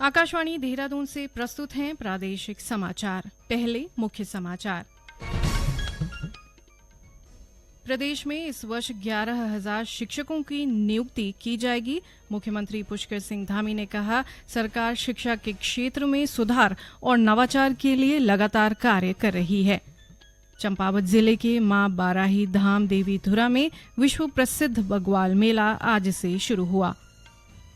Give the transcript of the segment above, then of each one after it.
आकाशवाणी देहरादून से प्रस्तुत हैं प्रादेशिक समाचार। पहले मुख्य समाचार। प्रदेश में इस वर्ष 11,000 शिक्षकों की नियुक्ति की जाएगी। मुख्यमंत्री पुष्कर सिंह धामी ने कहा, सरकार शिक्षा के क्षेत्र में सुधार और नवाचार के लिए लगातार कार्य कर रही है। चंपावत जिले के मां बाराही धाम देवी धुरा में विश्व प्रसिद्ध बग्वाल मेला आज से शुरू हुआ।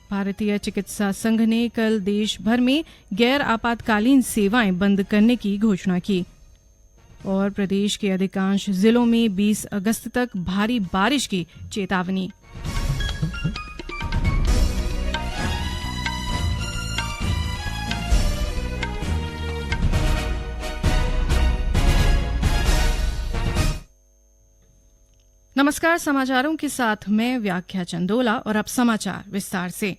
भारतीय चिकित्सा संघ ने कल देश भर में गैर आपातकालीन सेवाएं बंद करने की घोषणा की। और प्रदेश के अधिकांश जिलों में 20 अगस्त तक भारी बारिश की चेतावनी। नमस्कार, समाचारों के साथ मैं व्याख्या चंदोला और अब समाचार विस्तार से।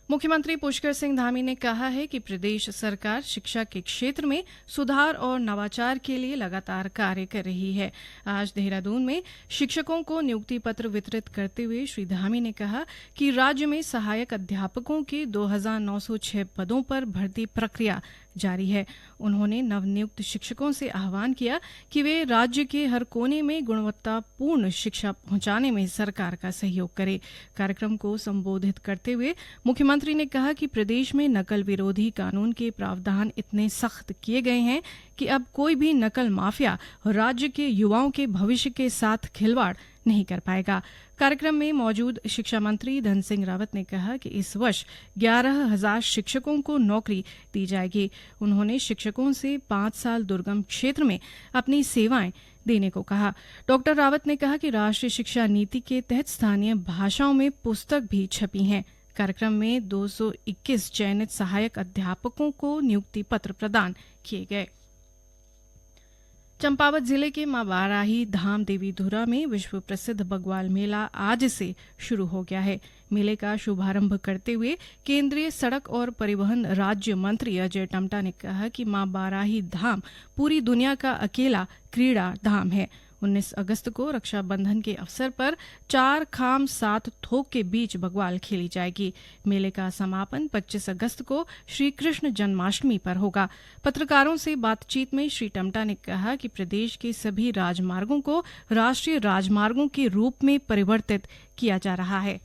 मुख्यमंत्री पुष्कर सिंह धामी ने कहा है कि प्रदेश सरकार शिक्षा के क्षेत्र में सुधार और नवाचार के लिए लगातार कार्य कर रही है। आज देहरादून में शिक्षकों को नियुक्ति पत्र वितरित करते हुए श्री धामी ने कहा कि राज्य में सहायक अध्यापकों के 2,906 पदों पर भर्ती प्रक्रिया जारी है। उन्होंने नवनियुक्त शिक्षकों से आह्वान किया कि वे राज्य के हर कोने में गुणवत्तापूर्ण शिक्षा पहुंचाने में सरकार का सहयोग करें। कार्यक्रम को संबोधित करते हुए मुख्यमंत्री ने कहा कि प्रदेश में नकल विरोधी कानून के प्रावधान इतने सख्त किए गए हैं कि अब कोई भी नकल माफिया राज्य के युवाओं के भविष्य के साथ खिलवाड़ नहीं कर पाएगा। कार्यक्रम में मौजूद शिक्षा मंत्री धन सिंह रावत ने कहा कि इस वर्ष 11,000 शिक्षकों को नौकरी दी जाएगी। उन्होंने शिक्षकों से 5 साल दुर्गम क्षेत्र में अपनी सेवाएं देने को कहा। डॉक्टर रावत ने कहा कि राष्ट्रीय शिक्षा नीति के तहत स्थानीय भाषाओं में पुस्तक भी छपी हैं। कार्यक्रम में 221 चयनित सहायक अध्यापकों को नियुक्ति पत्र प्रदान किए गए। चंपावत जिले के मां बाराही धाम देवी धुरा में विश्व प्रसिद्ध बग्वाल मेला आज से शुरू हो गया है। मेले का शुभारंभ करते हुए केंद्रीय सड़क और परिवहन राज्य मंत्री अजय टम्टा ने कहा कि मां बाराही धाम पूरी दुनिया का अकेला क्रीड़ा धाम है। 19 अगस्त को रक्षाबंधन के अवसर पर 4 खाम 7 थोक के बीच बग्वाल खेली जाएगी। मेले का समापन 25 अगस्त को श्री कृष्ण जन्माष्टमी पर होगा। पत्रकारों से बातचीत में श्री टम्टा ने कहा कि प्रदेश के सभी राजमार्गों को राष्ट्रीय राजमार्गों के रूप में परिवर्तित किया जा रहा है।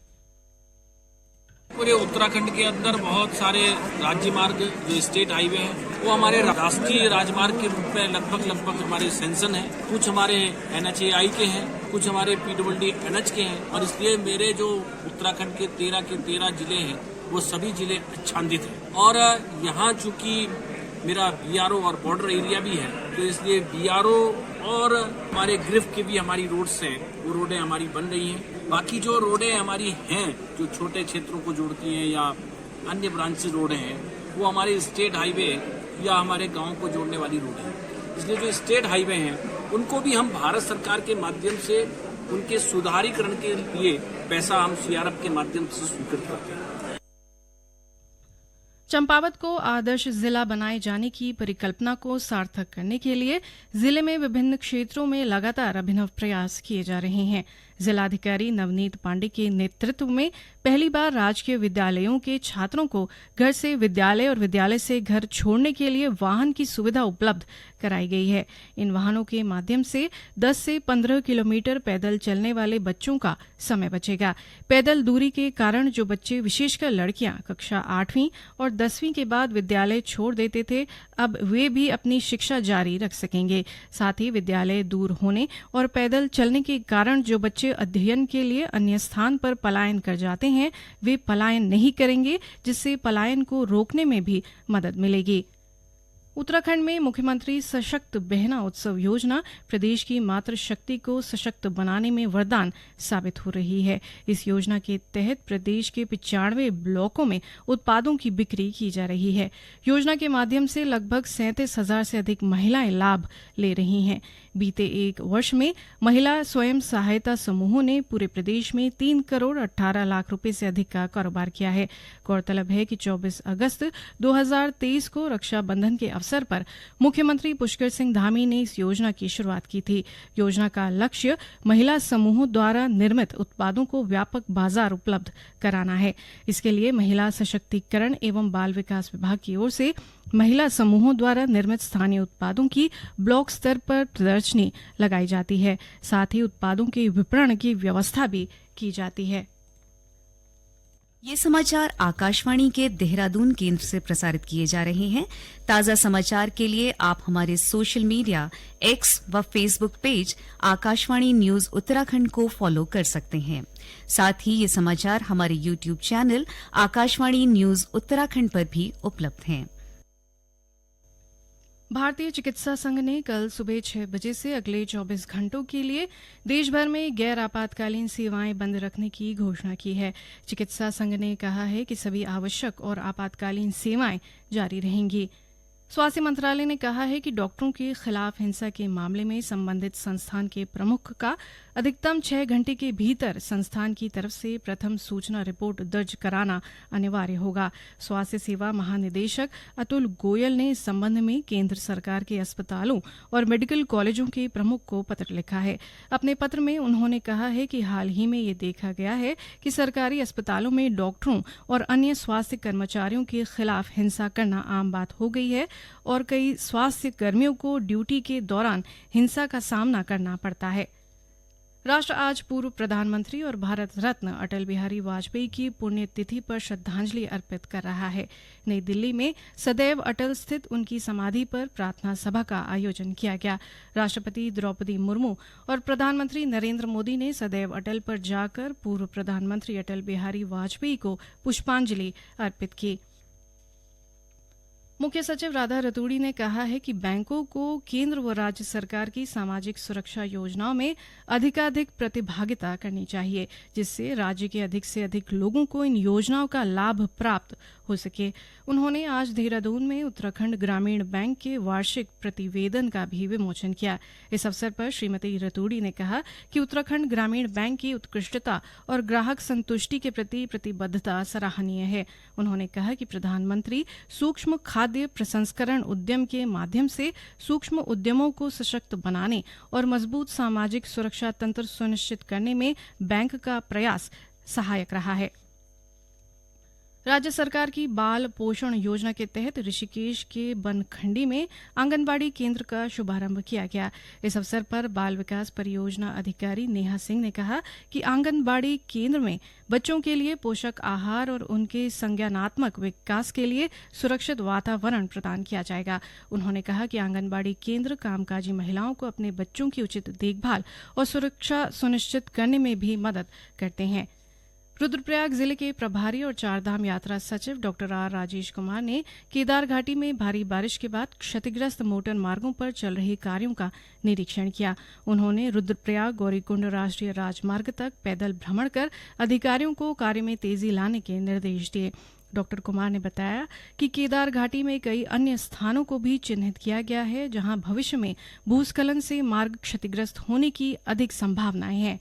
पूरे उत्तराखंड के अंदर बहुत सारे राज्य मार्ग जो स्टेट हाईवे हैं वो हमारे राष्ट्रीय राजमार्ग के रूप में लगभग हमारे सेंसन है। कुछ हमारे NHAI के हैं, कुछ हमारे PWD NH के हैं और इसलिए मेरे जो उत्तराखंड के 13 जिले हैं वो सभी जिले आच्छादित हैं। और यहाँ चूंकि मेरा BRO और बॉर्डर एरिया भी है तो इसलिए BRO और हमारे गिरफ्त के भी हमारी रोड्स हैं, वो रोडें हमारी बन रही हैं। बाकी जो रोडें हमारी हैं जो छोटे क्षेत्रों को जोड़ती हैं या अन्य ब्रांचेस रोडें हैं वो हमारे स्टेट हाईवे या हमारे गांव को जोड़ने वाली रोडें हैं। इसलिए जो स्टेट हाईवे हैं उनको भी हम भारत सरकार के माध्यम से उनके सुधारीकरण के लिए पैसा हम CRF के माध्यम से स्वीकृत करते हैं। चंपावत को आदर्श जिला बनाए जाने की परिकल्पना को सार्थक करने के लिए जिले में विभिन्न क्षेत्रों में लगातार अभिनव प्रयास किए जा रहे हैं। जिलाधिकारी नवनीत पांडे के नेतृत्व में पहली बार राजकीय विद्यालयों के छात्रों को घर से विद्यालय और विद्यालय से घर छोड़ने के लिए वाहन की सुविधा उपलब्ध कराई गई है। इन वाहनों के माध्यम से 10 से 15 किलोमीटर पैदल चलने वाले बच्चों का समय बचेगा। पैदल दूरी के कारण जो बच्चे, विशेषकर लड़कियां, कक्षा 8वीं और 10वीं के बाद विद्यालय छोड़ देते थे, अब वे भी अपनी शिक्षा जारी रख सकेंगे। साथ ही विद्यालय दूर होने और पैदल चलने के कारण जो बच्चे अध्ययन के लिए अन्य स्थान पर पलायन कर जाते हैं, वे पलायन नहीं करेंगे, जिससे पलायन को रोकने में भी मदद मिलेगी। उत्तराखंड में मुख्यमंत्री सशक्त बहना उत्सव योजना प्रदेश की मातृशक्ति को सशक्त बनाने में वरदान साबित हो रही है। इस योजना के तहत प्रदेश के 95 ब्लॉकों में उत्पादों की बिक्री की जा रही है। योजना के माध्यम से लगभग 37,000 से अधिक महिलाएं लाभ ले रही हैं। बीते एक वर्ष में महिला स्वयं सहायता समूहों ने पूरे प्रदेश में 3 करोड़ 18 लाख रुपए से अधिक का कारोबार किया है। गौरतलब है कि 24 अगस्त 2023 को रक्षाबंधन के अवसर पर मुख्यमंत्री पुष्कर सिंह धामी ने इस योजना की शुरुआत की थी। योजना का लक्ष्य महिला समूहों द्वारा निर्मित उत्पादों को व्यापक बाजार उपलब्ध कराना है। इसके लिए महिला सशक्तिकरण एवं बाल विकास विभाग की ओर से महिला समूहों द्वारा निर्मित स्थानीय उत्पादों की ब्लॉक स्तर पर प्रदर्शनी लगाई जाती है। साथ ही उत्पादों के विपणन की व्यवस्था भी की जाती है। ये समाचार आकाशवाणी के देहरादून केंद्र से प्रसारित किए जा रहे हैं। ताजा समाचार के लिए आप हमारे सोशल मीडिया एक्स व Facebook page Akashvani news Uttarakhand को फॉलो कर सकते हैं। साथ ही ये समाचार हमारे YouTube channel Akashvani news Uttarakhand पर भी उपलब्ध हैं। भारतीय चिकित्सा संघ ने कल सुबह 6 बजे से अगले 24 घंटों के लिए देश भर में गैर आपातकालीन सेवाएं बंद रखने की घोषणा की है। चिकित्सा संघ ने कहा है कि सभी आवश्यक और आपातकालीन सेवाएं जारी रहेंगी। स्वास्थ्य मंत्रालय ने कहा है कि डॉक्टरों के खिलाफ हिंसा के मामले में संबंधित संस्थान के प्रमुख का अधिकतम 6 घंटे के भीतर संस्थान की तरफ से प्रथम सूचना रिपोर्ट दर्ज कराना अनिवार्य होगा। स्वास्थ्य सेवा महानिदेशक अतुल गोयल ने इस संबंध में केंद्र सरकार के अस्पतालों और मेडिकल कॉलेजों के प्रमुख को पत्र लिखा है। अपने पत्र में उन्होंने कहा है कि हाल ही में ये देखा गया है कि सरकारी अस्पतालों में डॉक्टरों और अन्य स्वास्थ्य कर्मचारियों के खिलाफ हिंसा करना आम बात हो गई है और कई स्वास्थ्य कर्मियों को ड्यूटी के दौरान हिंसा का सामना करना पड़ता है। राष्ट्र आज पूर्व प्रधानमंत्री और भारत रत्न अटल बिहारी वाजपेयी की पुण्यतिथि पर श्रद्धांजलि अर्पित कर रहा है। नई दिल्ली में सदैव अटल स्थित उनकी समाधि पर प्रार्थना सभा का आयोजन किया गया। राष्ट्रपति द्रौपदी मुर्मू और प्रधानमंत्री नरेंद्र मोदी ने सदैव अटल पर जाकर पूर्व प्रधानमंत्री अटल बिहारी वाजपेयी को पुष्पांजलि अर्पित की। मुख्य सचिव राधा रतूड़ी ने कहा है कि बैंकों को केंद्र व राज्य सरकार की सामाजिक सुरक्षा योजनाओं में अधिकाधिक प्रतिभागिता करनी चाहिए, जिससे राज्य के अधिक से अधिक लोगों को इन योजनाओं का लाभ प्राप्त हो सके। उन्होंने आज देहरादून में उत्तराखंड ग्रामीण बैंक के वार्षिक प्रतिवेदन का भी विमोचन किया। इस अवसर पर श्रीमती रतूड़ी ने कहा कि उत्तराखंड ग्रामीण बैंक की उत्कृष्टता और ग्राहक संतुष्टि के प्रति प्रतिबद्धता सराहनीय है। उन्होंने कहा कि प्रधानमंत्री सूक्ष्म खाद्य प्रसंस्करण उद्यम के माध्यम से सूक्ष्म उद्यमों को सशक्त बनाने और मजबूत सामाजिक सुरक्षा तंत्र सुनिश्चित करने में बैंक का प्रयास सहायक रहा है। राज्य सरकार की बाल पोषण योजना के तहत ऋषिकेश के बनखंडी में आंगनबाड़ी केंद्र का शुभारंभ किया गया। इस अवसर पर बाल विकास परियोजना अधिकारी नेहा सिंह ने कहा कि आंगनबाड़ी केंद्र में बच्चों के लिए पोषक आहार और उनके संज्ञानात्मक विकास के लिए सुरक्षित वातावरण प्रदान किया जाएगा। उन्होंने कहा कि आंगनबाड़ी केंद्र कामकाजी महिलाओं को अपने बच्चों की उचित देखभाल और सुरक्षा सुनिश्चित करने में भी मदद करते हैं। रुद्रप्रयाग जिले के प्रभारी और चारधाम यात्रा सचिव डॉक्टर आर राजेश कुमार ने केदार घाटी में भारी बारिश के बाद क्षतिग्रस्त मोटर मार्गों पर चल रहे कार्यों का निरीक्षण किया। उन्होंने रुद्रप्रयाग गौरीकुंड राष्ट्रीय राजमार्ग तक पैदल भ्रमण कर अधिकारियों को कार्य में तेजी लाने के निर्देश दिए। डॉक्टर कुमार ने बताया कि केदार घाटी में कई अन्य स्थानों को भी चिन्हित किया गया है, जहां भविष्य में भूस्खलन से मार्ग क्षतिग्रस्त होने की अधिक संभावनाएं हैं।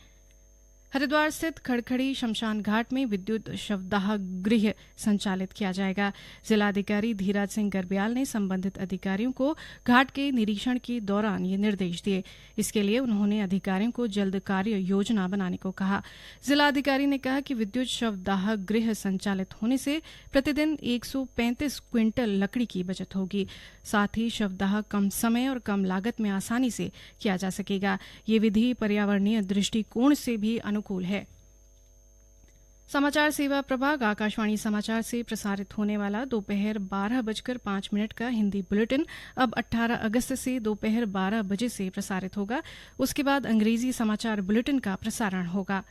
हरिद्वार स्थित खड़खड़ी शमशान घाट में विद्युत शवदाह गृह संचालित किया जाएगा। जिलाधिकारी धीराज सिंह गर्ब्याल ने संबंधित अधिकारियों को घाट के निरीक्षण के दौरान ये निर्देश दिए। इसके लिए उन्होंने अधिकारियों को जल्द कार्य योजना बनाने को कहा। जिलाधिकारी ने कहा कि विद्युत शवदाह गृह संचालित होने से प्रतिदिन 135 क्विंटल लकड़ी की बचत होगी। साथ ही शवदाह कम समय और कम लागत में आसानी से किया जा सकेगा। ये विधि पर्यावरणीय दृष्टिकोण से भी अनुकूल है। समाचार सेवा प्रभाग आकाशवाणी समाचार से प्रसारित होने वाला दोपहर 12:05 का हिंदी बुलेटिन अब 18 अगस्त से दोपहर 12 बजे से प्रसारित होगा। उसके बाद अंग्रेजी समाचार बुलेटिन का प्रसारण होगा।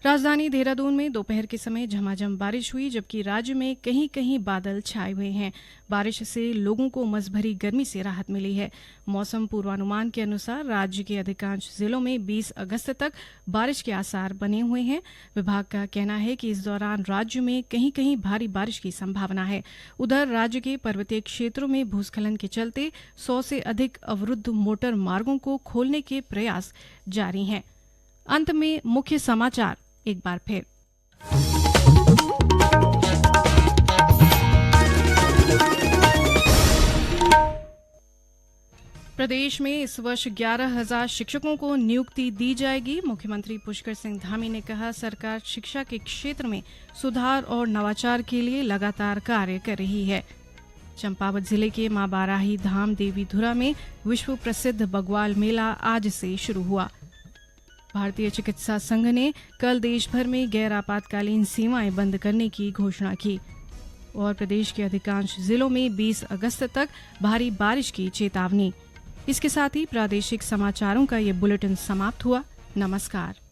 राजधानी देहरादून में दोपहर के समय झमाझम बारिश हुई, जबकि राज्य में कहीं कहीं बादल छाए हुए हैं। बारिश से लोगों को उमस भरी गर्मी से राहत मिली है। मौसम पूर्वानुमान के अनुसार राज्य के अधिकांश जिलों में 20 अगस्त तक बारिश के आसार बने हुए हैं। विभाग का कहना है कि इस दौरान राज्य में कहीं कहीं भारी बारिश की संभावना है। उधर राज्य के पर्वतीय क्षेत्रों में भूस्खलन के चलते 100 से अधिक अवरुद्ध मोटर मार्गों को खोलने के प्रयास जारी हैं। अंत में मुख्य समाचार एक बार फिर। प्रदेश में इस वर्ष 11,000 शिक्षकों को नियुक्ति दी जाएगी। मुख्यमंत्री पुष्कर सिंह धामी ने कहा, सरकार शिक्षा के क्षेत्र में सुधार और नवाचार के लिए लगातार कार्य कर रही है। चंपावत जिले के मां बाराही धाम देवी धुरा में विश्व प्रसिद्ध बग्वाल मेला आज से शुरू हुआ। भारतीय चिकित्सा संघ ने कल देश भर में गैर आपातकालीन सेवाएं बंद करने की घोषणा की। और प्रदेश के अधिकांश जिलों में 20 अगस्त तक भारी बारिश की चेतावनी। इसके साथ ही प्रादेशिक समाचारों का ये बुलेटिन समाप्त हुआ। नमस्कार।